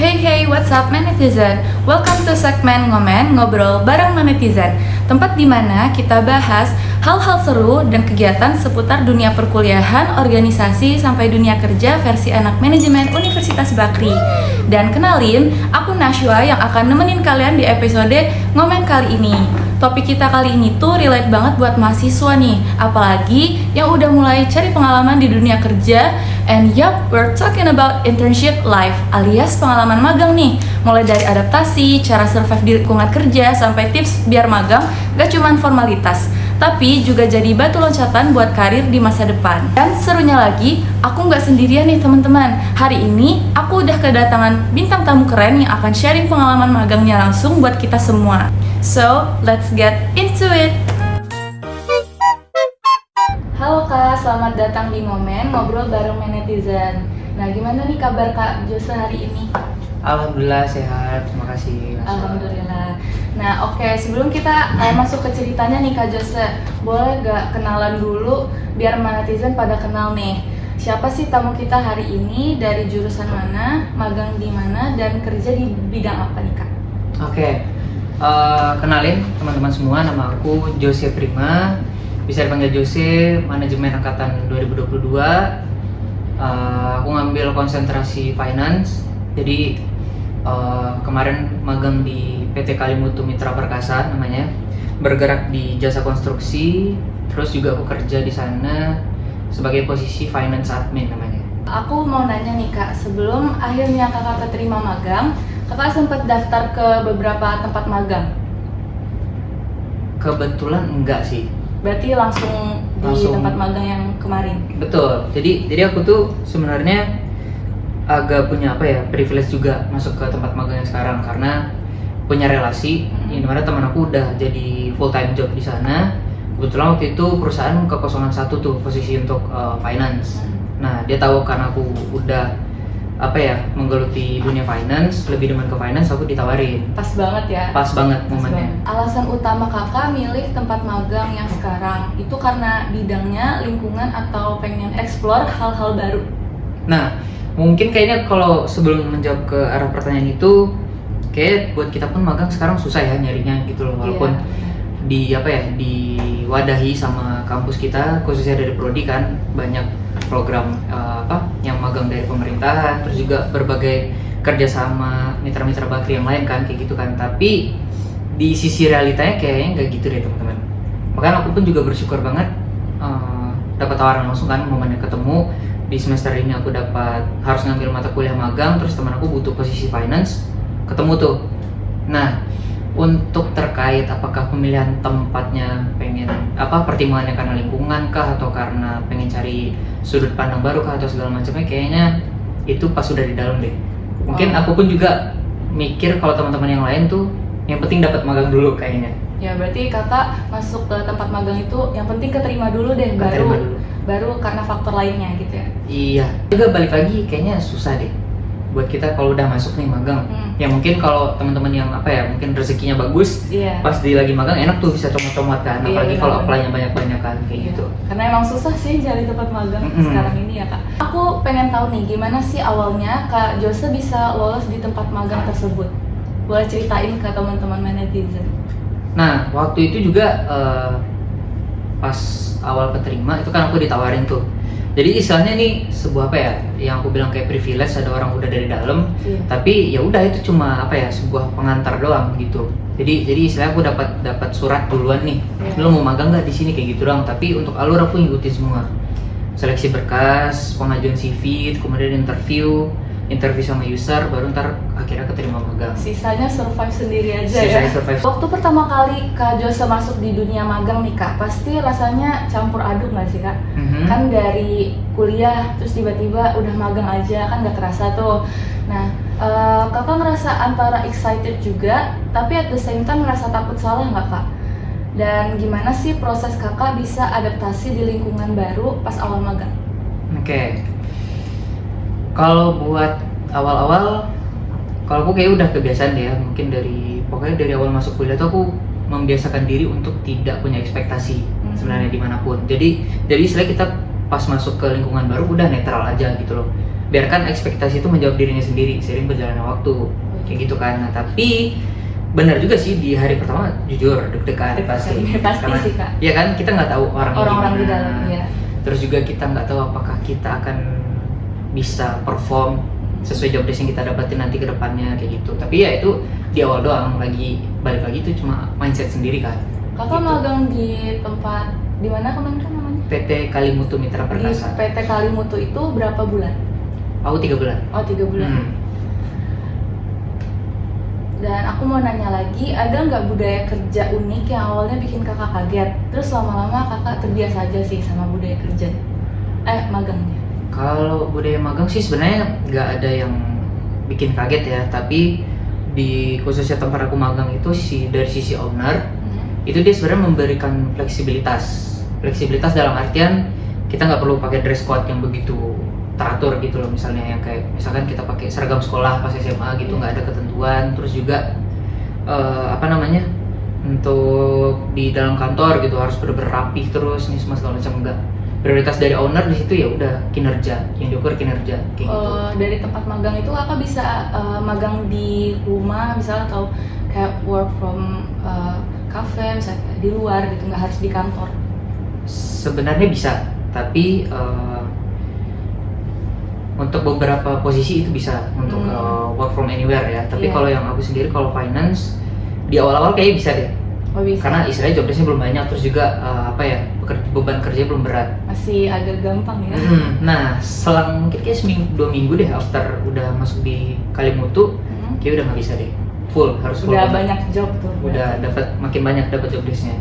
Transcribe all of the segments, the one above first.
Hey hey, what's up netizen? Welcome to segmen Ngomen Ngobrol bareng netizen. Tempat di mana kita bahas hal-hal seru dan kegiatan seputar dunia perkuliahan, organisasi, sampai dunia kerja versi anak manajemen Universitas Bakri. Dan kenalin, aku Nashwa yang akan nemenin kalian di episode Ngomen kali ini. Topik kita kali ini tuh relate banget buat mahasiswa nih, apalagi yang udah mulai cari pengalaman di dunia kerja. And yup, we're talking about internship life alias pengalaman magang nih. Mulai dari adaptasi, cara survive di lingkungan kerja, sampai tips biar magang gak cuman formalitas, tapi juga jadi batu loncatan buat karir di masa depan. Dan serunya lagi, aku nggak sendirian nih teman-teman. Hari ini aku udah kedatangan bintang tamu keren yang akan sharing pengalaman magangnya langsung buat kita semua. So, let's get into it. Halo Kak, selamat datang di Ngomen Ngobrol bareng netizen. Nah, gimana nih kabar Kak Jose hari ini? Alhamdulillah sehat, terima kasih. Alhamdulillah. Nah, oke, sebelum kita masuk ke ceritanya nih Kak Jose, boleh gak kenalan dulu biar netizen pada kenal nih. Siapa sih tamu kita hari ini, dari jurusan mana, magang di mana, dan kerja di bidang apa nih Kak? Oke, kenalin teman-teman semua, nama aku Jose Prima. Bisa dipanggil Jose, manajemen angkatan 2022. Aku ngambil konsentrasi finance. Jadi kemarin magang di PT Kalimutu Mitra Perkasa namanya, bergerak di jasa konstruksi. Terus juga aku kerja di sana sebagai posisi finance admin namanya. Aku mau nanya nih Kak, sebelum akhirnya Kakak keterima magang, Kakak sempat daftar ke beberapa tempat magang? Kebetulan enggak sih. Berarti langsung di tempat magang yang kemarin? Betul. Jadi aku tuh sebenarnya agak punya privilege juga masuk ke tempat magang yang sekarang, karena punya relasi yang dimana teman aku udah jadi full time job di sana. Kebetulan waktu itu perusahaan kekosongan satu tuh posisi untuk finance. Nah, dia tahu karena aku udah menggeluti dunia finance, lebih demen ke finance, aku ditawarin. Pas banget ya? Pas banget momennya. Alasan utama kakak milih tempat magang yang sekarang itu karena bidangnya, lingkungan, atau pengen explore hal-hal baru? Nah, mungkin kayaknya kalau sebelum menjawab ke arah pertanyaan itu, kayak buat kita pun magang sekarang susah ya nyarinya gitu loh, walaupun diwadahi sama kampus kita, khususnya dari prodi kan banyak program yang magang dari pemerintahan, terus juga berbagai kerjasama mitra-mitra Bakri yang lain kan kayak gitu kan. Tapi di sisi realitanya kayaknya nggak gitu deh teman-teman. Makanya aku pun juga bersyukur banget dapat tawaran langsung kan momennya ketemu. Di semester ini aku harus ngambil mata kuliah magang, terus teman aku butuh posisi finance, ketemu tuh. Nah, untuk terkait apakah pemilihan tempatnya pertimbangannya karena lingkungan kah, atau karena pengen cari sudut pandang baru kah, atau segala macamnya, kayaknya itu pas sudah di dalam deh. Mungkin aku pun juga mikir kalau teman-teman yang lain tuh yang penting dapat magang dulu kayaknya. Ya, berarti kakak masuk ke tempat magang itu yang penting keterima dulu deh, baru karena faktor lainnya gitu ya? Iya, juga balik lagi kayaknya susah deh buat kita kalau udah masuk nih magang. Ya mungkin kalau teman-teman yang mungkin rezekinya bagus, pas lagi magang enak tuh bisa comot-comot kan, apalagi kalau apply-nya banyak-banyakan kayak gitu. Karena emang susah sih cari tempat magang sekarang ini ya Kak. Aku pengen tahu nih, gimana sih awalnya Kak Jose bisa lolos di tempat magang tersebut? Boleh ceritain ke teman-teman netizen? Nah, waktu itu juga pas awal keterima itu kan aku ditawarin tuh. Jadi istilahnya nih sebuah yang aku bilang kayak privilege, ada orang udah dari dalam, tapi ya udah itu cuma sebuah pengantar doang gitu. Jadi istilahnya aku dapat surat duluan nih, lu mau magang nggak di sini kayak gitu doang. Tapi untuk alur aku ngikutin semua, seleksi berkas, pengajuan CV, kemudian interview sama user, baru ntar akhirnya keterima magang. Sisanya survive sendiri aja ya? Survive. Waktu pertama kali Kak Jose masuk di dunia magang nih Kak, pasti rasanya campur aduk nggak sih Kak? Kan dari kuliah, terus tiba-tiba udah magang aja, kan nggak kerasa tuh. Nah, kakak ngerasa antara excited juga, tapi at the same time ngerasa takut salah nggak Kak? Dan gimana sih proses kakak bisa adaptasi di lingkungan baru pas awal magang? Oke. Kalau buat awal-awal, kalau aku kayak udah kebiasaan deh ya, mungkin pokoknya dari awal masuk kuliah tuh aku membiasakan diri untuk tidak punya ekspektasi sebenarnya dimanapun. Jadi istilah kita pas masuk ke lingkungan baru udah netral aja gitu loh. biarkan ekspektasi itu menjawab dirinya sendiri seiring berjalannya waktu, kayak gitu kan. Nah tapi benar juga sih, di hari pertama jujur deg-degan pasti. Pasti Karena, sih, Kak. ya kan, kita nggak tahu Orang-orang di gimana. dalam, ya. Terus juga kita nggak tahu apakah kita akan bisa perform sesuai job desk yang kita dapetin nanti ke depannya, kayak gitu. Tapi ya itu di awal doang, balik lagi itu cuma mindset sendiri kan. Kakak Gitu. magang di tempat di mana kemarin kan namanya? PT Kalimutu Mitra Di Perkasa. PT Kalimutu itu berapa bulan? Aku 3 bulan. Oh, 3 bulan. Dan aku mau nanya lagi, ada nggak budaya kerja unik yang awalnya bikin kakak kaget, terus lama-lama kakak terbiasa aja sih sama budaya kerja? Magangnya. Kalau budaya magang sih sebenarnya nggak ada yang bikin kaget ya, tapi di khususnya tempat aku magang itu dari sisi owner itu dia sebenarnya memberikan fleksibilitas dalam artian kita nggak perlu pakai dress code yang begitu teratur gitu loh, misalnya yang kayak misalkan kita pakai seragam sekolah pas SMA gitu, nggak ada ketentuan. Terus juga untuk di dalam kantor gitu harus bener-bener rapih terus nih semua segala macam, enggak. Prioritas dari owner di situ ya udah kinerja, yang diukur kinerja kayak gitu. Dari tempat magang itu kakak bisa magang di rumah misalnya, atau kayak work from cafe misalnya di luar gitu, nggak harus di kantor? Sebenarnya bisa, tapi untuk beberapa posisi itu bisa untuk work from anywhere ya. Tapi Yeah. kalau yang aku sendiri, kalau finance di awal-awal kayaknya bisa deh. Oh, bisa. Karena istilahnya job desk-nya belum banyak, terus juga beban kerja belum berat. Masih agak gampang ya. Nah, selang mungkin kayak seminggu 2 minggu deh after udah masuk di Kalimutu, kayak udah nggak bisa deh. Harus full Udah banget. banyak job tuh. Udah makin banyak dapat job desk-nya.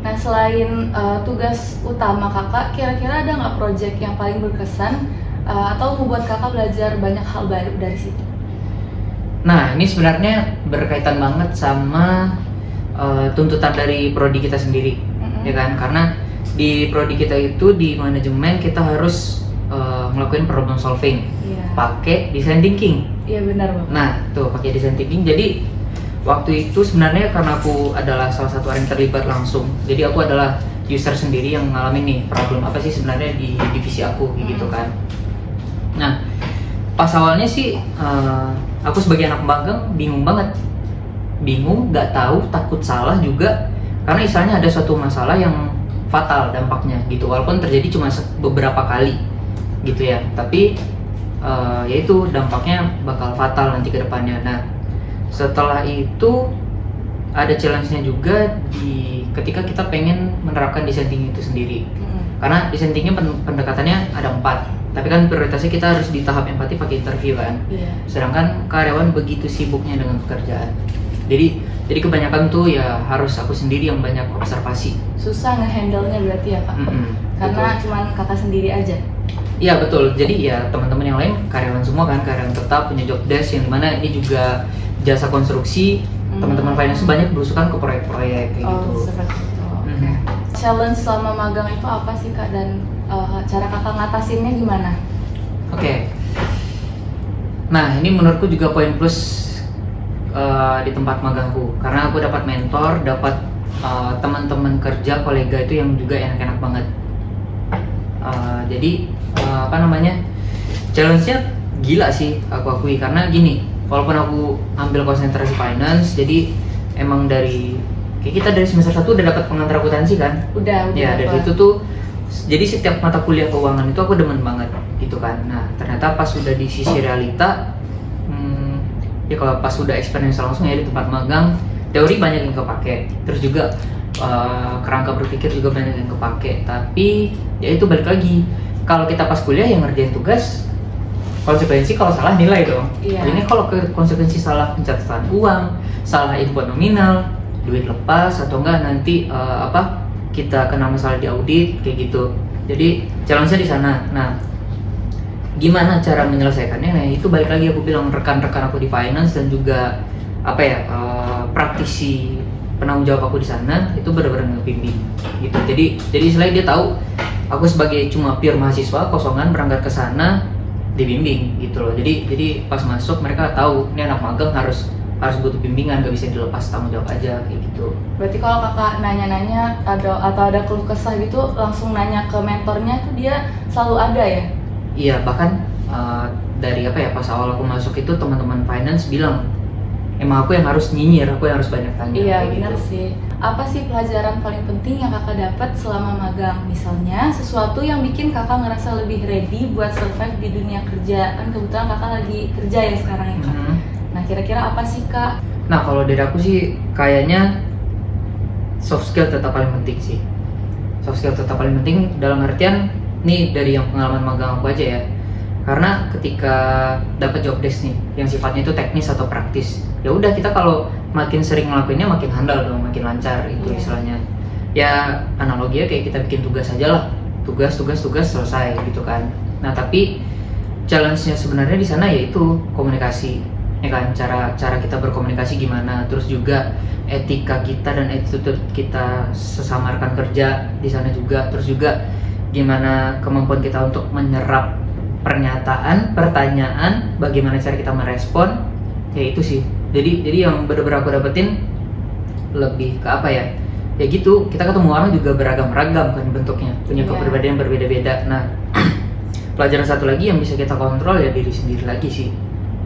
Nah, selain tugas utama kakak, kira-kira ada nggak project yang paling berkesan atau membuat kakak belajar banyak hal baru dari situ? Nah, ini sebenarnya berkaitan banget sama tuntutan dari prodi kita sendiri, ya kan? Karena di prodi kita itu di manajemen kita harus ngelakuin problem solving, pakai design thinking. Iya, benar Bang. Nah, tuh pakai design thinking. Jadi waktu itu sebenarnya karena aku adalah salah satu orang yang terlibat langsung, jadi aku adalah user sendiri yang ngalamin nih problem apa sih sebenarnya di divisi aku gitu kan. Nah, pas awalnya sih aku sebagai anak magang bingung, nggak tahu, takut salah juga, karena misalnya ada suatu masalah yang fatal dampaknya gitu, walaupun terjadi cuma beberapa kali gitu ya, tapi yaitu dampaknya bakal fatal nanti ke depannya. Nah, setelah itu ada challenge-nya juga ketika kita pengen menerapkan design thinking itu sendiri. Karena design thinking pendekatannya ada 4, tapi kan prioritasnya kita harus di tahap empati pakai interview kan. Sedangkan karyawan begitu sibuknya dengan pekerjaan. Jadi kebanyakan tuh ya harus aku sendiri yang banyak observasi. Susah nge-handle-nya berarti ya Kak? Karena betul. cuman kakak sendiri aja? Iya betul, jadi ya teman-teman yang lain karyawan semua kan, karyawan tetap punya job desk, yang dimana ini juga jasa konstruksi. Teman-teman finance banyak berusukan ke proyek-proyek kayak gitu. Seperti itu. Challenge selama magang itu apa sih Kak, dan cara kakak ngatasinnya gimana? Oke. Nah, ini menurutku juga poin plus di tempat magangku, karena aku dapat mentor, dapat teman-teman kerja, kolega itu yang juga enak-enak banget. Jadi challenge-nya gila sih aku akui, karena gini, walaupun aku ambil konsentrasi finance, jadi emang kayak kita dari semester 1 udah dapat pengantar akuntansi kan? Udah. Ya, dari situ tuh, jadi setiap mata kuliah keuangan itu aku demen banget gitu kan. Nah, ternyata pas sudah di sisi realita, ya kalau pas sudah experience langsung ya di tempat magang, teori banyak yang kepake, terus juga kerangka berpikir juga banyak yang kepake. Tapi ya itu balik lagi, kalau kita pas kuliah yang ngerjain tugas, konsekuensi kalau salah nilai dong. Ini kalau konsekuensi salah pencatatan uang, salah input nominal, duit lepas, atau enggak nanti kita kena masalah di audit kayak gitu. Jadi challenge-nya di sana. Nah, gimana cara menyelesaikannya? Nah, itu balik lagi aku bilang, rekan-rekan aku di finance dan juga praktisi penanggung jawab aku di sana itu benar-benar ngebimbing gitu. Jadi istilahnya dia tahu aku sebagai cuma pure mahasiswa kosongan berangkat ke sana, dibimbing gitu loh. Jadi pas masuk mereka tahu ini anak magang harus butuh bimbingan, gak bisa dilepas tanggung jawab aja kayak gitu. Berarti kalau kakak nanya-nanya atau ada keluh kesah gitu, langsung nanya ke mentornya tuh dia selalu ada ya? Iya, bahkan dari apa ya, pas awal aku masuk itu teman-teman finance bilang emang aku yang harus nyinyir, aku yang harus banyak tanya. Iya kayak benar gitu. sih. Apa sih pelajaran paling penting yang kakak dapat selama magang? Misalnya sesuatu yang bikin kakak ngerasa lebih ready buat survive di dunia kerja. Kan kebetulan kakak lagi kerja ya sekarang ya kak. Nah kira-kira apa sih kak? Nah kalau dari aku sih kayaknya soft skill tetap paling penting sih. Soft skill tetap paling penting dalam artian nih dari yang pengalaman magang aku aja ya. Karena ketika dapat job desk nih yang sifatnya itu teknis atau praktis, ya udah kita kalau makin sering ngelakuinnya makin handal dong, makin lancar itu istilahnya. Ya analoginya kayak kita bikin tugas aja lah, tugas selesai gitu kan. Nah tapi challenge-nya sebenarnya di sana yaitu komunikasi, ya kan, cara kita berkomunikasi gimana, terus juga etika kita dan attitude kita sesama rekan kerja di sana juga, terus juga gimana kemampuan kita untuk menyerap pernyataan, pertanyaan, bagaimana cara kita merespon, ya itu sih. Jadi yang benar-benar aku dapetin lebih ke apa ya? Ya gitu, kita ketemu orang juga beragam-ragam kan bentuknya, punya kepribadian berbeda-beda. Nah, pelajaran satu lagi yang bisa kita kontrol ya diri sendiri lagi sih.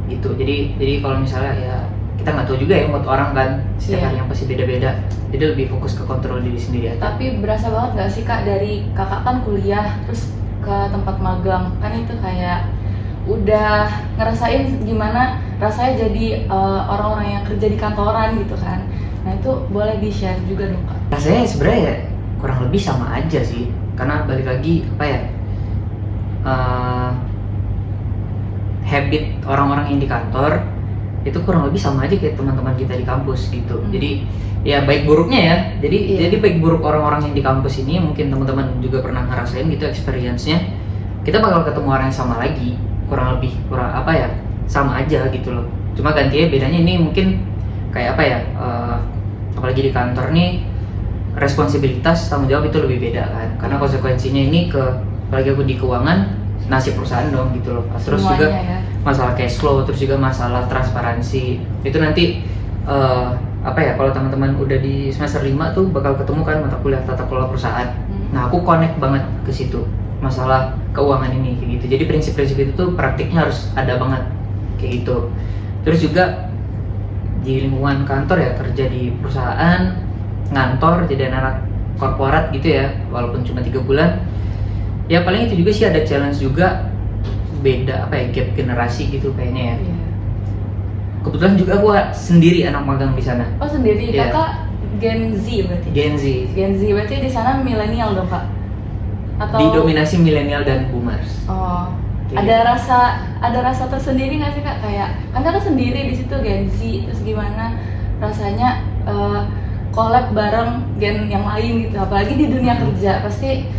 Gitu. Jadi kalau misalnya ya kita nggak tahu juga ya mood orang kan, setiap hari yang pasti beda-beda. Jadi lebih fokus ke kontrol diri sendiri aja. Tapi berasa banget nggak sih kak, dari kakak kan kuliah terus ke tempat magang, kan itu kayak udah ngerasain gimana rasanya jadi orang-orang yang kerja di kantoran gitu kan. Nah itu boleh di-share juga dong kak. Rasanya sebenarnya ya kurang lebih sama aja sih, karena balik lagi apa ya, habit orang-orang yang di kantor itu kurang lebih sama aja kayak teman-teman kita di kampus gitu. Jadi ya baik buruknya ya. Jadi baik buruk orang-orang yang di kampus ini mungkin teman-teman juga pernah ngerasain gitu experience-nya. Kita bakal ketemu orang yang sama lagi, kurang apa ya, sama aja gitu loh. Cuma gantinya bedanya ini mungkin kayak apa ya, apalagi di kantor nih responsibilitas tanggung jawab itu lebih beda kan. Karena konsekuensinya ini apalagi aku di keuangan, nasib perusahaan dong gitu loh. Terus semuanya, juga ya. Masalah cash flow, terus juga masalah transparansi. Itu nanti apa ya, kalau teman-teman udah di semester 5 tuh bakal ketemu kan mata kuliah tata kelola perusahaan. Nah, aku connect banget ke situ. Masalah keuangan ini kayak gitu. Jadi prinsip-prinsip itu tuh praktiknya harus ada banget kayak gitu. Terus juga di lingkungan kantor ya, kerja di perusahaan, ngantor, jadi anak korporat gitu ya, walaupun cuma 3 bulan. Ya paling itu juga sih, ada challenge juga, beda apa ya, gap generasi gitu kayaknya ya. Kebetulan juga gua sendiri anak magang di sana. Oh sendiri, kakak Gen Z berarti? Gen Z berarti di sana milenial dong kak? Atau didominasi milenial dan boomers. Oh, ada rasa tersendiri nggak sih kak, kayak kan kakak sendiri di situ Gen Z, terus gimana rasanya collab bareng gen yang lain gitu, apalagi di dunia kerja pasti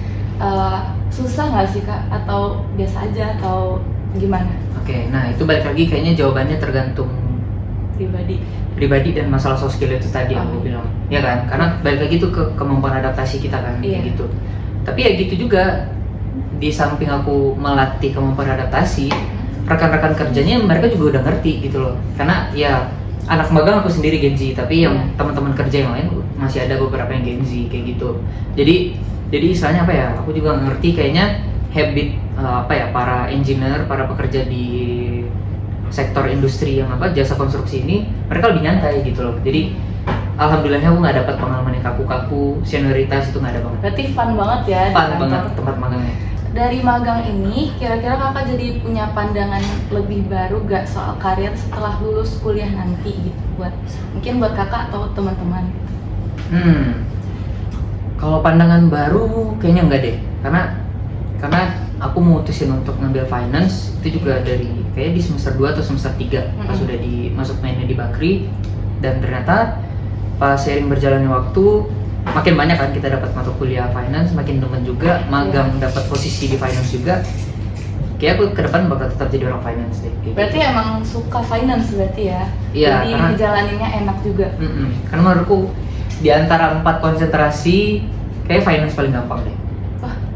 susah nggak sih kak, atau biasa aja atau gimana? Oke, nah itu balik lagi kayaknya jawabannya tergantung pribadi dan masalah soft skill itu tadi yang aku bilang, ya kan? Karena balik lagi itu ke kemampuan adaptasi kita kan, gitu. Tapi ya gitu juga, di samping aku melatih kemampuan adaptasi, rekan-rekan kerjanya mereka juga udah ngerti gitu loh. Karena ya anak magang aku sendiri Gen Z, tapi yang teman-teman kerja yang lain masih ada beberapa yang Gen Z kayak gitu. Jadi istilahnya apa ya? Aku juga ngerti kayaknya habit apa ya, para engineer, para pekerja di sektor industri yang apa, jasa konstruksi ini, mereka lebih nyantai gitu loh. Jadi alhamdulillahnya aku nggak dapat pengalaman yang kaku-kaku, senioritas itu nggak ada banget. Berarti fun banget ya? Fun banget tempat magangnya. Dari magang ini, kira-kira kakak jadi punya pandangan lebih baru gak soal karir setelah lulus kuliah nanti gitu, mungkin buat kakak atau teman-teman gitu? Kalau pandangan baru kayaknya enggak deh, karena aku mutusin untuk ngambil finance itu juga dari kayak di semester 2 atau semester 3 pas udah masuk mainnya di Bakri, dan ternyata pas seiring berjalannya waktu makin banyak kan kita dapat mata kuliah finance, makin demen juga, magang dapat posisi di finance juga. Kayak aku ke depan bakal tetap jadi orang finance deh. Berarti gitu. Emang suka finance berarti ya? Iya, jadi ngejalaninnya enak juga. Karena menurutku di antara 4 konsentrasi kayak finance paling gampang deh.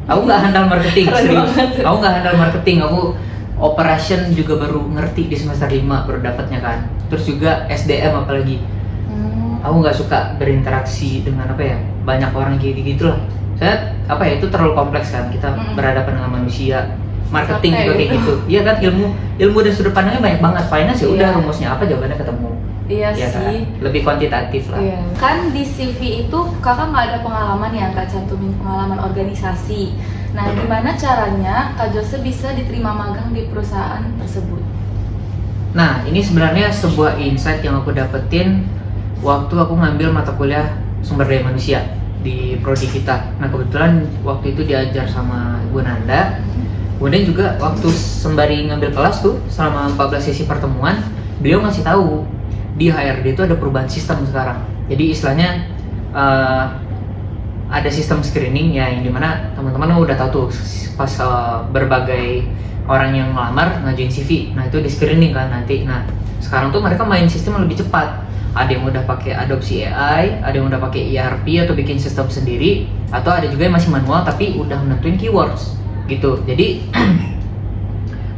Aku nggak handal marketing, serius. Aku nggak handal marketing, aku operation juga baru ngerti di semester 5 baru dapatnya kan. Terus juga SDM apalagi. Aku nggak suka berinteraksi dengan apa ya, banyak orang kayak gitu lah. Saya apa ya, itu terlalu kompleks kan, kita berhadapan dengan manusia. marketing Capek juga kayak gitu. gitu. Iya kan, ilmu dan sudut pandangnya banyak banget. Finance ya udah Iya. rumusnya apa, jawabannya ketemu. Iya Ya kan? sih. Lebih kuantitatif lah. Iya. Kan di CV itu kakak nggak ada pengalaman ya, nggak cantumin pengalaman organisasi. Nah, gimana caranya Kak Jose bisa diterima magang di perusahaan tersebut? Nah, ini sebenarnya sebuah insight yang aku dapetin waktu aku ngambil mata kuliah sumber daya manusia di prodi kita. Nah, kebetulan waktu itu diajar sama Ibu Nanda. Kemudian juga waktu sembari ngambil kelas tuh selama 14 sesi pertemuan, beliau ngasih tahu di HRD itu ada perubahan sistem sekarang. Jadi istilahnya ada sistem screening ya, yang dimana teman-teman udah tahu tuh pas berbagai orang yang ngelamar ngajuin CV, nah itu di screening kan nanti. Nah sekarang tuh mereka main sistem yang lebih cepat. Ada yang udah pakai adopsi AI, ada yang udah pakai ERP atau bikin sistem sendiri, atau ada juga yang masih manual tapi udah menentuin keywords gitu. Jadi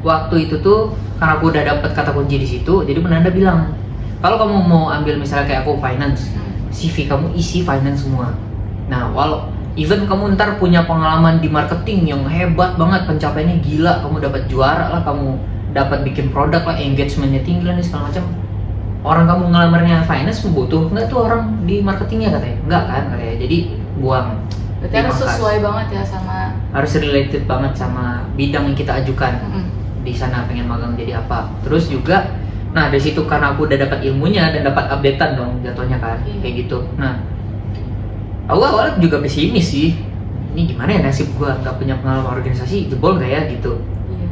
waktu itu tuh karena aku udah dapet kata kunci di situ, jadi Menanda bilang kalau kamu mau ambil misalnya kayak aku finance, CV kamu isi finance semua. Nah, walau even kamu ntar punya pengalaman di marketing yang hebat banget, pencapaiannya gila, kamu dapat juara lah, kamu dapat bikin produk lah, engagementnya tinggi lah, segala macam. Orang kamu ngelamarnya finance butuh nggak tuh orang di marketingnya katanya? Nggak kan katanya. Jadi buang. Berarti harus Dipangkas. sesuai banget ya sama. Harus related banget sama bidang yang kita ajukan. Di sana pengen magang jadi apa. Terus juga, nah dari situ karena aku udah dapat ilmunya dan dapat updatean dong jatuhnya kan, kayak gitu. Nah, aku awalnya juga pesimis sih. Ini gimana ya nasib gua nggak punya pengalaman organisasi, jebol nggak ya gitu. Iya.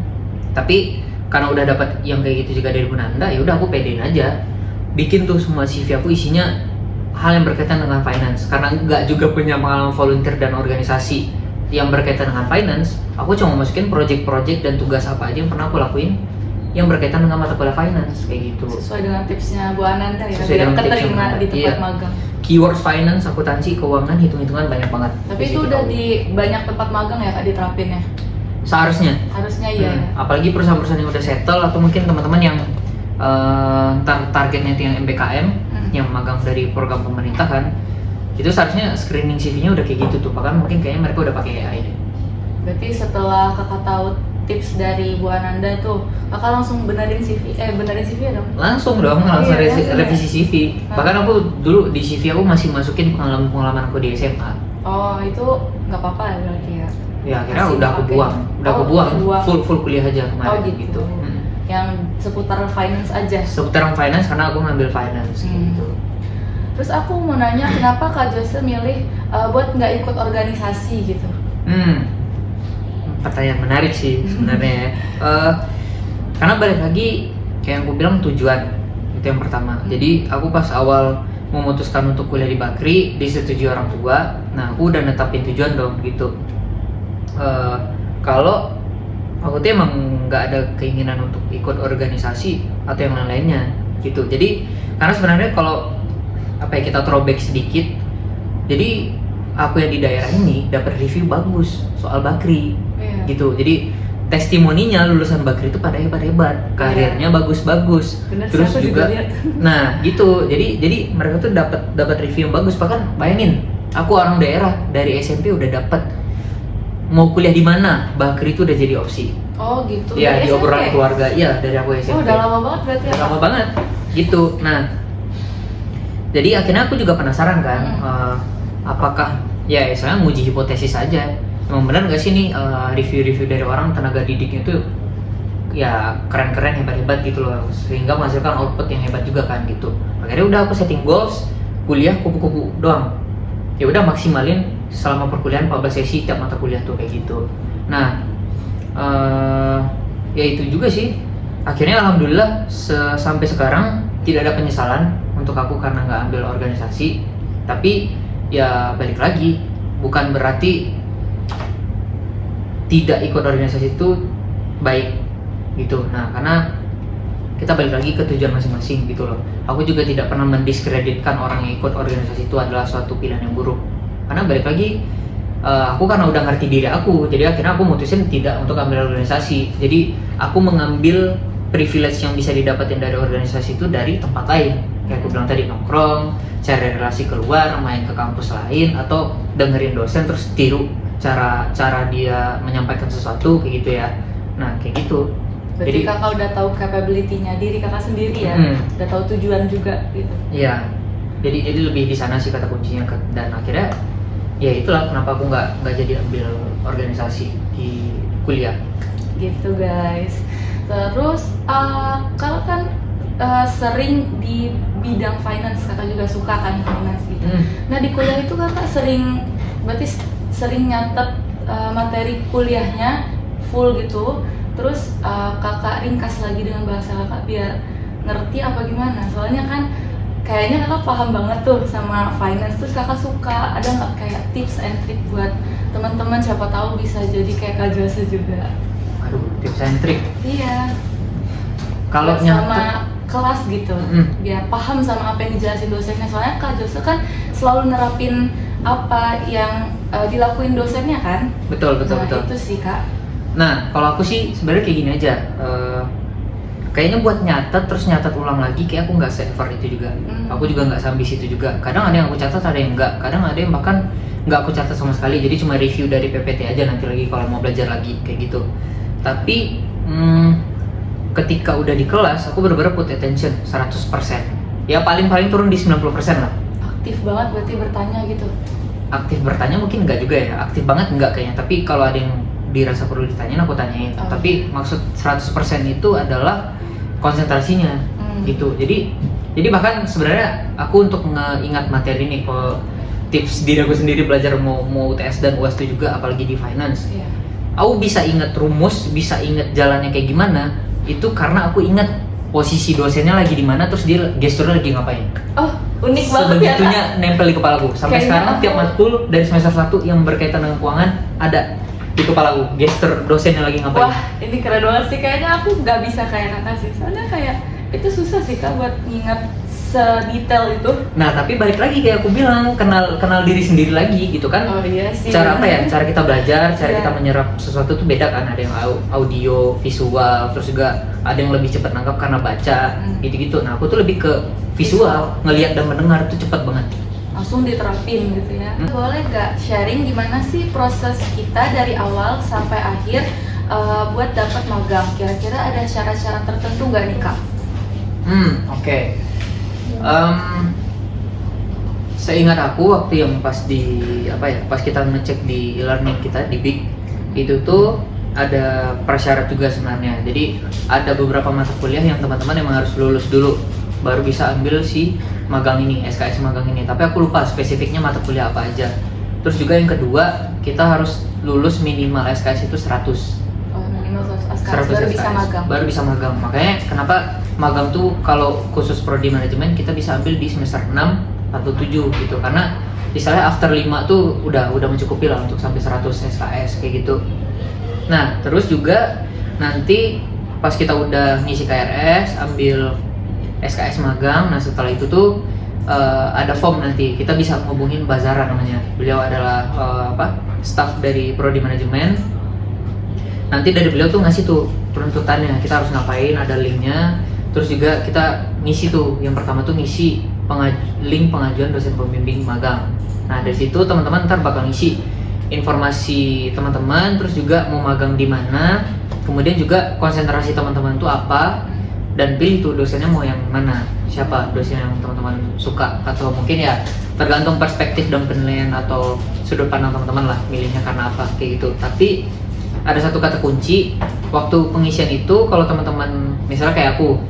Tapi karena udah dapat yang kayak gitu juga dari Bu Nanda, ya udah aku pedein aja. Bikin tuh semua CV aku isinya hal yang berkaitan dengan finance. Karena nggak juga punya pengalaman volunteer dan organisasi yang berkaitan dengan finance, aku cuma masukin project-project dan tugas apa aja yang pernah aku lakuin yang berkaitan dengan mata kuliah finance kayak gitu. Sesuai dengan tipsnya Bu Ananda ya, Sesuai biar dengan tips keterima yang di tempat iya. magang. Keywords finance, akuntansi, keuangan, hitung-hitungan banyak banget. Tapi itu udah di banyak tempat magang ya Kak diterapin ya? Seharusnya. Harusnya iya ya. Apalagi perusahaan-perusahaan yang udah settle atau mungkin teman-teman yang targetnya itu yang MBKM, yang magang dari program pemerintah kan, itu seharusnya screening CV-nya udah kayak gitu tuh. Bahkan mungkin kayaknya mereka udah pakai AI deh. Berarti setelah kakak tahu tips dari Bu Ananda itu, kakak langsung benerin CV ya dong? Langsung Iya, langsung ya. revisi CV. Bahkan aku dulu di CV aku masih masukin pengalaman aku di SMA. Oh itu nggak apa-apa ya berarti ya? Ya akhirnya Masih udah aku dipakai. buang, Oh, dibuang. full kuliah aja kemarin Oh gitu. Yang seputar finance aja? Seputaran finance karena aku ngambil finance gitu. Terus aku mau nanya kenapa Kak Jose milih buat nggak ikut organisasi gitu? Pertanyaan menarik sih sebenarnya. Karena balik lagi kayak yang aku bilang tujuan itu yang pertama. Jadi aku pas awal memutuskan untuk kuliah di Bakri disetujui orang tua. Nah aku udah netapin tujuan dong gitu. Kalau aku tuh emang nggak ada keinginan untuk ikut organisasi atau yang lain-lainnya gitu. Jadi karena sebenarnya kalau kita throwback sedikit, jadi aku yang di daerah ini dapat review bagus soal Bakri gitu. Jadi testimoninya lulusan Bakri itu pada hebat-hebat, karirnya bagus-bagus. Bener, terus aku juga lihat. nah gitu. Jadi mereka tuh dapat review yang bagus. Bahkan bayangin, aku orang daerah dari SMP udah dapat mau kuliah di mana, Bakri itu udah jadi opsi. Oh gitu. Ya Dari di obrolan SMP? keluarga, iya dari aku SMP. Oh udah lama banget berarti ya? Udah lama banget gitu. Nah jadi akhirnya aku juga penasaran kan, apakah ya saya nguji hipotesis aja, emang benar nggak sih nih review-review dari orang tenaga didiknya itu ya keren-keren, hebat-hebat gitu loh, sehingga menghasilkan output yang hebat juga kan gitu. Akhirnya udah aku setting goals, kuliah kupu-kupu doang. Ya udah maksimalin selama perkuliahan 14 sesi tiap mata kuliah tuh kayak gitu. Nah ya itu juga sih. Akhirnya alhamdulillah sampai sekarang tidak ada penyesalan untuk aku karena nggak ambil organisasi. Tapi ya balik lagi, bukan berarti tidak ikut organisasi itu baik gitu. Nah karena kita balik lagi ke tujuan masing-masing gitu loh. Aku juga tidak pernah mendiskreditkan orang yang ikut organisasi itu adalah suatu pilihan yang buruk. Karena balik lagi, aku karena udah ngerti diri aku, jadi akhirnya aku mutusin tidak untuk ambil organisasi. Jadi aku mengambil privilege yang bisa didapatin dari organisasi itu dari tempat lain. Kayak aku bilang tadi, nongkrong, cari relasi keluar, main ke kampus lain, atau dengerin dosen terus tiru cara dia menyampaikan sesuatu kayak gitu ya. Nah kayak gitu. Berarti kakak udah tahu capability-nya diri kakak sendiri ya, udah tahu tujuan juga gitu. Iya, jadi lebih di sana sih kata kuncinya, dan akhirnya ya itulah kenapa aku nggak jadi ambil organisasi di kuliah. Gitu guys. Terus kalau kan sering di bidang finance, kakak juga suka kan finance gitu. Nah di kuliah itu kakak berarti sering nyatet materi kuliahnya full gitu. Terus kakak ringkas lagi dengan bahasa kakak biar ngerti apa gimana. Soalnya kan kayaknya kakak paham banget tuh sama finance. Terus kakak suka, ada nggak kayak tips and trick buat teman-teman siapa tahu bisa jadi kayak Kak Jose juga. Aduh, tips and trick. Iya. Kalau sama kelas gitu, biar paham sama apa yang dijelasin dosennya. Soalnya Kak Jose kan selalu nerapin apa yang dilakuin dosennya kan. Betul. Itu sih Kak. Nah, kalau aku sih sebenarnya kayak gini aja. Kayaknya buat nyatet ulang lagi, kayak aku nggak se-effort itu juga. Aku juga nggak seambis itu juga. Kadang ada yang aku catat, ada yang enggak. Kadang ada yang bahkan nggak aku catat sama sekali. Jadi cuma review dari PPT aja nanti lagi kalau mau belajar lagi kayak gitu. Tapi ketika udah di kelas, aku bener-bener put attention 100%. Ya paling turun di 90% lah. Aktif banget berarti bertanya gitu. Aktif bertanya mungkin enggak juga ya. Aktif banget enggak kayaknya. Tapi kalau ada yang dirasa perlu ditanyain, aku tanyain. Tapi maksud 100% itu adalah konsentrasinya gitu. Jadi bahkan sebenarnya aku untuk ngeingat materi ini, kalau tips diri aku sendiri belajar mau UTS dan UAS itu juga, apalagi di finance. Aku bisa ingat rumus, bisa ingat jalannya kayak gimana, itu karena aku ingat posisi dosennya lagi di mana, terus dia gesturnya lagi ngapain. Oh, unik banget ya. Sebegitunya nempel di kepalaku. Sampai kayaknya sekarang tiap matkul dari semester 1 yang berkaitan dengan keuangan ada di kepalaku, gestur dosennya lagi ngapain. Wah, ini keren banget sih. Kayaknya aku nggak bisa kayak kakak sih. Soalnya kayak itu susah sih Kak buat nginget sedetail itu. Nah, tapi balik lagi kayak aku bilang, kenal diri sendiri lagi gitu kan. Oh iya sih. Cara apa ya? Cara kita belajar, cara kita menyerap sesuatu tuh beda kan. Ada yang audio, visual, terus juga ada yang lebih cepat nangkap karena baca, gitu-gitu. Nah, aku tuh lebih ke visual, ngelihat dan mendengar itu cepat banget. Langsung diterapin gitu ya. Boleh nggak sharing gimana sih proses kita dari awal sampai akhir buat dapat magang? Kira-kira ada syarat-syarat tertentu nggak nih Kak? Oke. Seingat aku waktu yang pas kita ngecek di e-learning kita di BIG itu tuh ada prasyarat juga sebenarnya. Jadi ada beberapa mata kuliah yang teman-teman emang harus lulus dulu baru bisa ambil si magang ini, SKS magang ini. Tapi aku lupa spesifiknya mata kuliah apa aja. Terus juga yang kedua, kita harus lulus minimal SKS itu 100. Oh, minimal 100 baru SKS, bisa magang. Baru bisa magang. Makanya kenapa magang tuh kalau khusus prodi manajemen kita bisa ambil di semester 6 atau 7 gitu. Karena misalnya after 5 tuh udah mencukupi lah untuk sampai 100 SKS kayak gitu. Nah, terus juga nanti pas kita udah ngisi KRS, ambil SKS magang, nah setelah itu tuh ada form nanti, kita bisa ngubungin Bazara namanya. Beliau adalah staff dari prodi manajemen. Nanti dari beliau tuh ngasih tuh penuntutannya, kita harus ngapain, ada linknya. Terus juga kita ngisi tuh, yang pertama tuh ngisi link pengajuan dosen pembimbing magang. Nah dari situ teman-teman ntar bakal ngisi informasi teman-teman, terus juga mau magang di mana, kemudian juga konsentrasi teman-teman tuh apa, dan pilih tuh dosennya mau yang mana, siapa dosen yang teman-teman suka, atau mungkin ya tergantung perspektif dan penilaian atau sudut pandang teman-teman lah milihnya karena apa kayak gitu. Tapi ada satu kata kunci waktu pengisian itu, kalau teman-teman misalnya kayak aku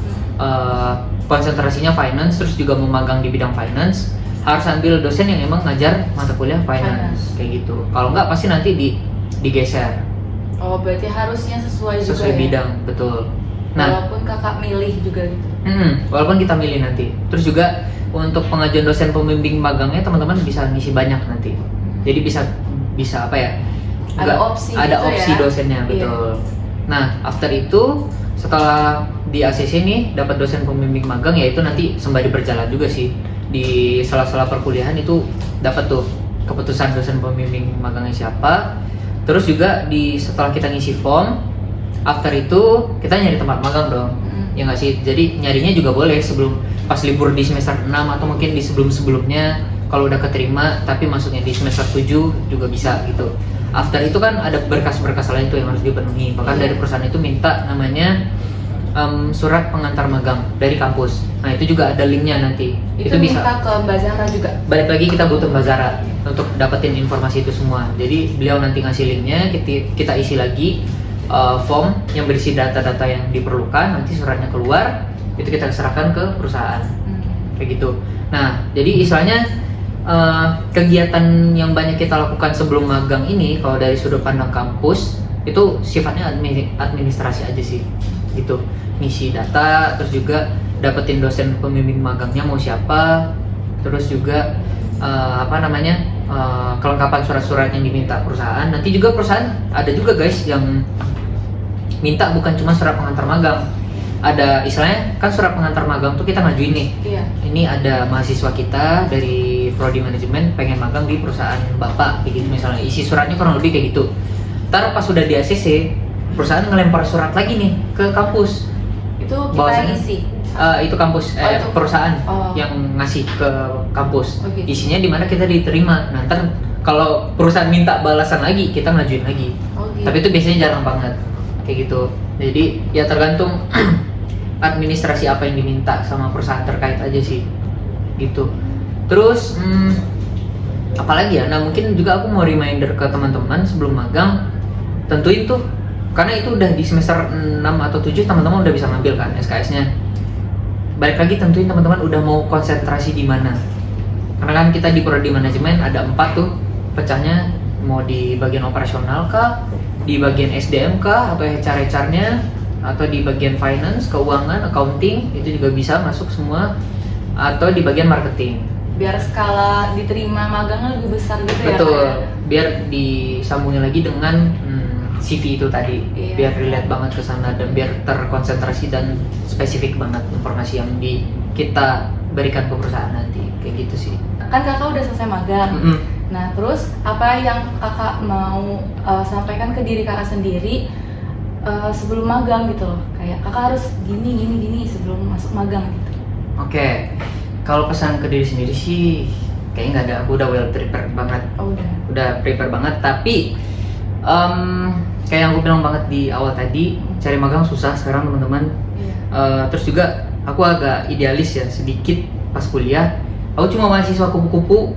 konsentrasinya finance, terus juga mau magang di bidang finance, harus ambil dosen yang emang ngajar mata kuliah finance kayak gitu. Kalau nggak pasti nanti digeser. Oh, berarti harusnya sesuai juga bidang, betul. Nah, walaupun kakak milih juga gitu. Walaupun kita milih nanti. Terus juga untuk pengajuan dosen pembimbing magangnya teman-teman bisa ngisi banyak nanti. Jadi bisa apa ya? Ada opsi ya? Dosennya, betul. Nah, after itu setelah di ACC nih dapat dosen pembimbing magang, ya itu nanti sembari berjalan juga sih. Di sela-sela perkuliahan itu dapat tuh keputusan dosen pembimbing magangnya siapa. Terus juga setelah kita ngisi form, after itu kita nyari tempat magang dong. Ya nggak sih? Jadi nyarinya juga boleh sebelum pas libur di semester 6 atau mungkin di sebelum-sebelumnya kalau udah keterima tapi masuknya di semester 7 juga bisa gitu. after itu kan ada berkas-berkas lain tuh yang harus dipenuhi. Bahkan dari perusahaan itu minta namanya surat pengantar magang dari kampus. Nah itu juga ada linknya nanti. Itu bisa minta ke Mbak Zahra juga. Balik lagi kita butuh Mbak Zahra untuk dapetin informasi itu semua. Jadi beliau nanti ngasih linknya, kita isi lagi form yang berisi data-data yang diperlukan. Nanti suratnya keluar, itu kita serahkan ke perusahaan. Kayak gitu. Nah jadi istilahnya kegiatan yang banyak kita lakukan sebelum magang ini, kalau dari sudut pandang kampus itu sifatnya administrasi aja sih, gitu. Ngisi data, terus juga dapetin dosen pembimbing magangnya mau siapa, terus juga kelengkapan surat-surat yang diminta perusahaan. Nanti juga perusahaan ada juga guys yang minta bukan cuma surat pengantar magang, ada istilahnya kan surat pengantar magang tuh kita ngajuin nih. Ini ada mahasiswa kita dari prodi manajemen pengen magang di perusahaan bapak, kayak gitu misalnya, isi suratnya kurang lebih kayak gitu. Ntar pas sudah di ACC, perusahaan ngelempar surat lagi nih ke kampus. Itu kita isi? Itu kampus, itu perusahaan yang ngasih ke kampus. Gitu. Isinya di mana kita diterima. Nah ntar kalau perusahaan minta balasan lagi, kita ngajuin lagi. Gitu. Tapi itu biasanya jarang banget kayak gitu. Jadi ya tergantung administrasi apa yang diminta sama perusahaan terkait aja sih, gitu. Terus apalagi ya? Nah mungkin juga aku mau reminder ke teman-teman sebelum magang, tentuin tuh, karena itu udah di semester 6 atau 7 teman-teman udah bisa ngambil kan SKS-nya. Balik lagi tentuin teman-teman udah mau konsentrasi di mana. Karena kan kita di prodi manajemen ada 4 tuh pecahnya, mau di bagian operasional kah, di bagian SDM kah, atau HR-nya, atau di bagian finance, keuangan, accounting, itu juga bisa masuk semua, atau di bagian marketing. Biar skala diterima magangnya lebih besar gitu. Betul, ya? biar disambungin lagi dengan CV itu tadi, biar relate banget ke sana dan biar terkonsentrasi dan spesifik banget informasi yang kita berikan ke perusahaan nanti, kayak gitu sih. Kan kakak udah selesai magang. Nah terus apa yang kakak mau sampaikan ke diri kakak sendiri sebelum magang gitu loh, kayak kakak harus gini sebelum masuk magang gitu. Oke. Kalau pesan ke diri sendiri sih kayaknya nggak ada, aku udah well prepared banget. Udah prepare banget, tapi kayak yang aku bilang banget di awal tadi, cari magang susah sekarang teman-teman. Terus juga aku agak idealis ya sedikit pas kuliah. Aku cuma mahasiswa kupu-kupu,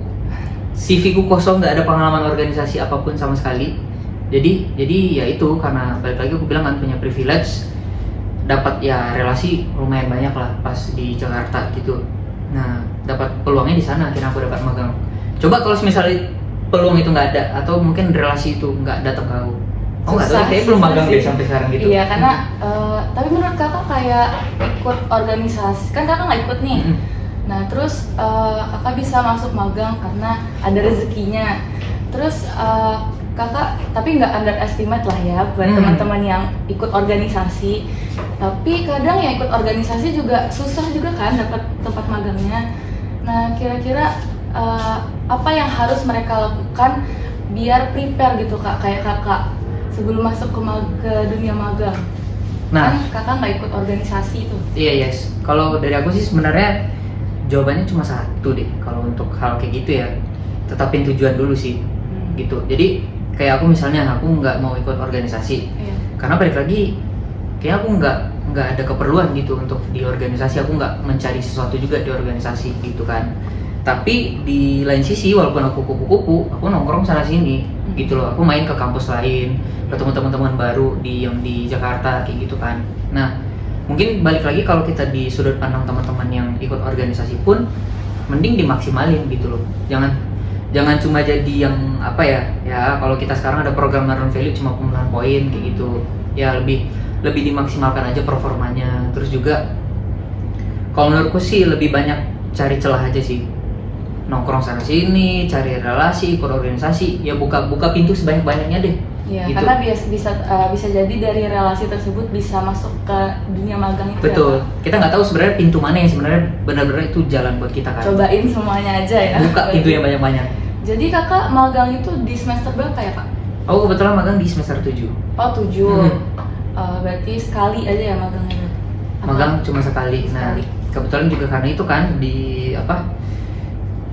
CV ku kosong, nggak ada pengalaman organisasi apapun sama sekali. Jadi ya itu, karena balik lagi aku bilang kan punya privilege, dapat ya relasi lumayan banyak lah pas di Jakarta gitu. Nah dapat peluangnya di sana, akhirnya aku dapat magang. Coba kalau misalnya peluang itu nggak ada, atau mungkin relasi itu nggak datang ke aku, nggak tahu, kayaknya belum magang deh sampai sekarang gitu. Iya karena tapi menurut kakak kayak ikut organisasi, kan kakak nggak ikut nih. Nah terus kakak bisa masuk magang karena ada rezekinya. Terus kakak tapi nggak underestimate lah ya buat teman-teman yang ikut organisasi. Tapi kadang yang ikut organisasi juga susah juga kan dapat tempat magangnya. Nah kira-kira apa yang harus mereka lakukan biar prepare gitu kak, kayak kakak sebelum masuk ke dunia magang? Nah kan kakak nggak ikut organisasi tuh. Iya yes. Kalau dari aku sih sebenarnya jawabannya cuma satu deh. Kalau untuk hal kayak gitu ya, tetapin tujuan dulu sih. Gitu. Jadi kayak aku misalnya aku nggak mau ikut organisasi, karena balik lagi kayak aku nggak ada keperluan gitu untuk di organisasi. Aku nggak mencari sesuatu juga di organisasi gitu kan. Tapi di lain sisi, walaupun aku kupu-kupu, aku nongkrong sana sini gitu loh. Aku main ke kampus lain, ketemu teman-teman baru yang di Jakarta kayak gitu kan. Nah mungkin balik lagi, kalau kita di sudut pandang teman-teman yang ikut organisasi pun mending dimaksimalin gitu loh. Jangan cuma jadi yang apa ya kalau kita sekarang ada program non value cuma pemenuhan poin kayak gitu ya, lebih dimaksimalkan aja performanya. Terus juga kalau menurutku sih lebih banyak cari celah aja sih, nongkrong sana sini, cari relasi, ikut organisasi, ya buka pintu sebanyak-banyaknya deh. Iya, gitu. Karena bisa jadi dari relasi tersebut bisa masuk ke dunia magang itu. Betul. Ya, kita nggak tahu sebenarnya pintu mana yang sebenarnya benar-benar itu jalan buat kita kan. Cobain semuanya aja ya. Buka pintu yang banyak-banyak. Jadi kakak magang itu di semester berapa ya kak? Aku kebetulan magang di semester 7. Oh 7. Berarti sekali aja ya magangnya? Magang cuma sekali. Nah kebetulan juga karena itu kan di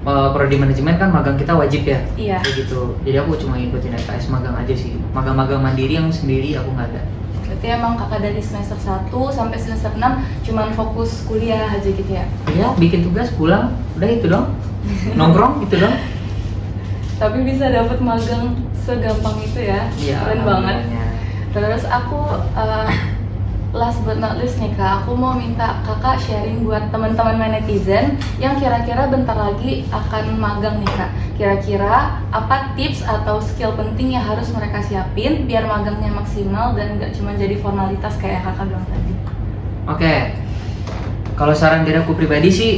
prodi manajemen kan magang kita wajib ya. Iya. Kayak gitu. Jadi aku cuma ngikutin SKS magang aja sih. Magang-magang mandiri yang sendiri aku nggak ada. Berarti emang kakak dari semester 1 sampai semester 6 cuman fokus kuliah aja gitu ya? Iya, bikin tugas, pulang, udah itu dong. Nongkrong gitu dong. Tapi bisa dapat magang segampang itu ya? Iya. Keren banget. alhamdulillahnya. Terus aku last but not least nih kak, aku mau minta kakak sharing buat teman-teman netizen yang kira-kira bentar lagi akan magang nih kak. Kira-kira apa tips atau skill penting yang harus mereka siapin biar magangnya maksimal dan nggak cuma jadi formalitas kayak yang kakak bilang tadi? Oke. Kalau saran dari aku pribadi sih,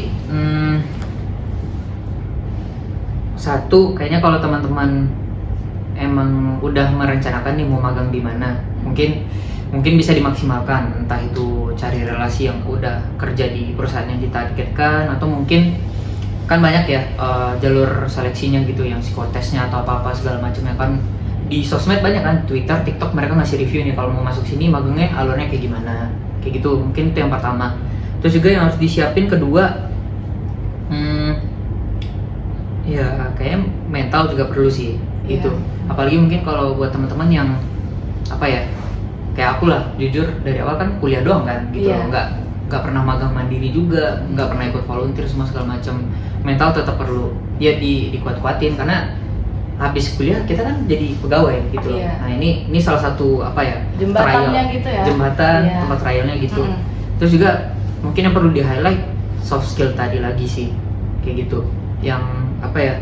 satu, kayaknya kalau teman-teman emang udah merencanakan nih mau magang di mana, mungkin bisa dimaksimalkan, entah itu cari relasi yang udah kerja di perusahaan yang ditargetkan, atau mungkin kan banyak ya jalur seleksinya gitu, yang psikotesnya atau apa-apa segala macamnya kan di sosmed banyak kan, Twitter, TikTok, mereka ngasih review nih kalau mau masuk sini magangnya alurnya kayak gimana, kayak gitu. Mungkin itu yang pertama. Terus juga yang harus disiapin kedua, ya kayaknya mental juga perlu sih. Iya. Gitu. Apalagi mungkin kalau buat teman-teman yang apa ya, kayak aku lah, jujur dari awal kan kuliah doang kan gitu. Iya. Nggak pernah magang mandiri juga, nggak pernah ikut volunteer semua segala macam. Mental tetap perlu ya dikuat-kuatin, karena habis kuliah kita kan jadi pegawai gitu. Iya. Nah ini salah satu apa ya, Jembatannya trial, gitu ya? jembatan, Iya. tempat trialnya gitu. Mm. Terus juga mungkin yang perlu di highlight soft skill tadi lagi sih, kayak gitu. Yang apa ya,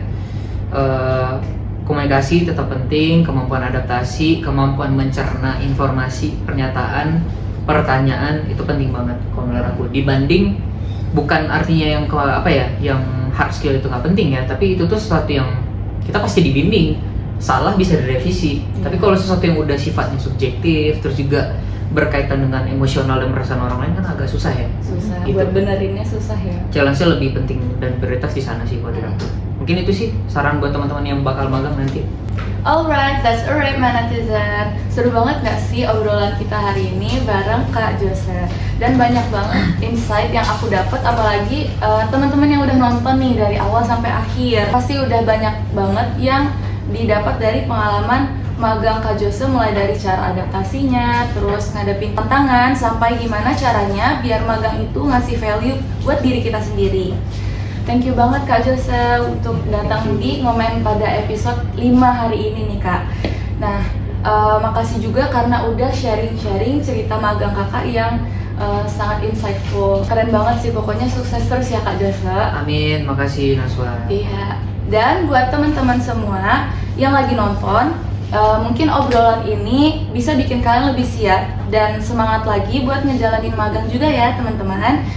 komunikasi tetap penting, kemampuan adaptasi, kemampuan mencerna informasi, pernyataan, pertanyaan itu penting banget kalau menurut aku. Dibanding, bukan artinya yang apa ya, yang hard skill itu nggak penting ya, tapi itu tuh sesuatu yang kita pasti dibimbing, salah bisa direvisi. Tapi kalau sesuatu yang udah sifatnya subjektif, terus juga berkaitan dengan emosional dan perasaan orang lain kan agak susah ya. Susah, Gitu. buat benerinnya susah ya. Challenge-nya lebih penting dan prioritas di sana sih kalau dari aku. Mungkin itu sih saran buat teman-teman yang bakal magang nanti. Alright, that's alright my netizen. Seru banget gak sih obrolan kita hari ini bareng Kak Jose? Dan banyak banget insight yang aku dapat, apalagi teman-teman yang udah nonton nih dari awal sampai akhir. Pasti udah banyak banget yang didapat dari pengalaman magang Kak Jose, mulai dari cara adaptasinya, terus ngadepin tantangan, sampai gimana caranya biar magang itu ngasih value buat diri kita sendiri. Thank you banget Kak Jose untuk datang di Ngomen pada episode 5 hari ini nih Kak. Nah, makasih juga karena udah sharing-sharing cerita magang kakak yang sangat insightful. Keren banget sih, pokoknya sukses terus ya Kak Jose. Amin, makasih Naswa. Iya, dan buat teman-teman semua yang lagi nonton, mungkin obrolan ini bisa bikin kalian lebih siap dan semangat lagi buat ngejalanin magang juga ya teman-teman.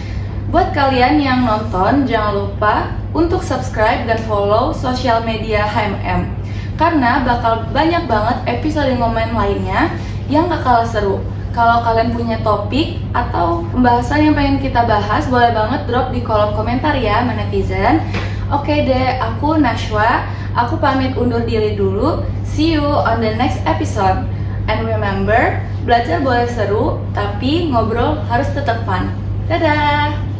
Buat kalian yang nonton, jangan lupa untuk subscribe dan follow sosial media HMM, karena bakal banyak banget episode Ngomen lainnya yang gak kalah seru. Kalau kalian punya topik atau pembahasan yang pengen kita bahas, boleh banget drop di kolom komentar ya, netizen. Oke deh, aku Nashwa, aku pamit undur diri dulu. See you on the next episode. And remember, belajar boleh seru, tapi ngobrol harus tetap fun. Dadah!